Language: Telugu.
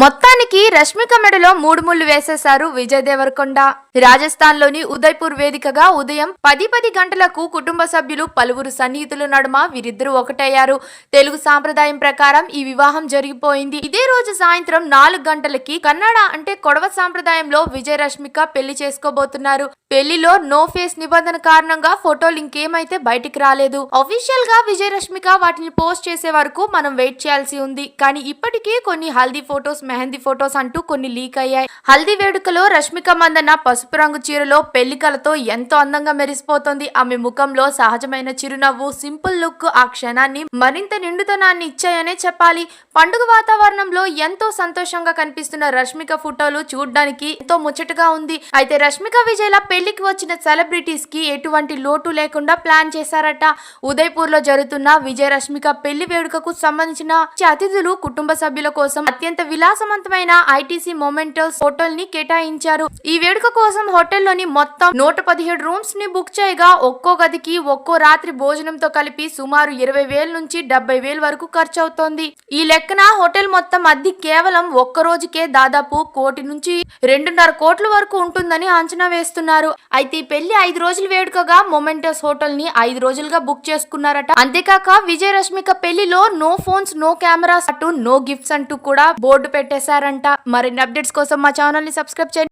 మొత్తానికి రష్మిక మెడలో మూడు ముళ్ళు వేసేశారు విజయ్ దేవరకొండ. రాజస్థాన్ లోని ఉదయ్పూర్ వేదికగా ఉదయం 10 గంటలకు కుటుంబ సభ్యులు పలువురు సన్నిహితుల నడుమ వీరిద్దరూ ఒకటయ్యారు. తెలుగు సాంప్రదాయం ప్రకారం ఈ వివాహం జరిగిపోయింది. ఇదే రోజు సాయంత్రం 4 గంటలకి కన్నడ అంటే కొడవ సాంప్రదాయంలో విజయ్ రష్మిక పెళ్లి చేసుకోబోతున్నారు. పెళ్లిలో నో ఫేస్ నిబంధన కారణంగా ఫోటోలు ఇంకేమైతే బయటికి రాలేదు. అఫీషియల్ గా విజయ్ రష్మిక వాటిని పోస్ట్ చేసే వరకు మనం వెయిట్ చేయాల్సి ఉంది. కానీ ఇప్పటికీ కొన్ని హల్దీ ఫోటోస్, మెహందీ ఫోటోస్ అంటూ కొన్ని లీక్ అయ్యాయి. హల్దీ వేడుకలో రష్మిక మందన్న పసుపు రంగు చీరలో పెళ్లి కలతో ఎంతో అందంగా మెరిసిపోతోంది. ఆమె ముఖంలో సహజమైన చిరునవ్వు, సింపుల్ లుక్ ఆ క్షణాన్ని మరింత నిండుదనాన్ని ఇచ్చాయనే చెప్పాలి. పండుగ వాతావరణంలో ఎంతో సంతోషంగా కనిపిస్తున్న రష్మిక ఫోటోలు చూడ్డానికి ఎంతో ముచ్చటగా ఉంది. అయితే రష్మిక విజయ్ల పెళ్లికి వచ్చిన సెలబ్రిటీస్ కి ఎటువంటి లోటు లేకుండా ప్లాన్ చేశారట. ఉదయ్పూర్ లో జరుగుతున్న విజయ్ రష్మిక పెళ్లి వేడుకకు సంబంధించిన అతిథులు కుటుంబ సభ్యుల కోసం అత్యంత విలాసవంతమైన ఐటీసీ మొమెంటోస్ హోటల్ ని కేటాయించారు. ఈ వేడుక కోసం హోటల్లోని మొత్తం 117 రూమ్స్ ని బుక్ చేయగా ఒక్కో గదికి ఒక్కో రాత్రి భోజనంతో కలిపి సుమారు 20,000 నుంచి 70,000 వరకు ఖర్చు అవుతోంది. ఈ లెక్కన హోటల్ మొత్తం అద్దె కేవలం ఒక్క రోజుకే దాదాపు 1 కోటి నుంచి 2.5 కోట్ల వరకు ఉంటుందని అంచనా వేస్తున్నారు. అయితే ఈ పెళ్లి 5 రోజుల వేడుకగా మొమెంటోస్ హోటల్ ని 5 రోజులుగా బుక్ చేసుకున్నారట. అంతేకాక విజయ్ రష్మిక పెళ్లిలో నో ఫోన్స్, నో కెమెరాస్ అటు నో గిఫ్ట్స్ అంటూ కూడా బోర్డు పెట్టేశారంట. మరిన్ని అప్డేట్స్ కోసం మా ఛానల్ ని సబ్స్క్రైబ్ చేయండి.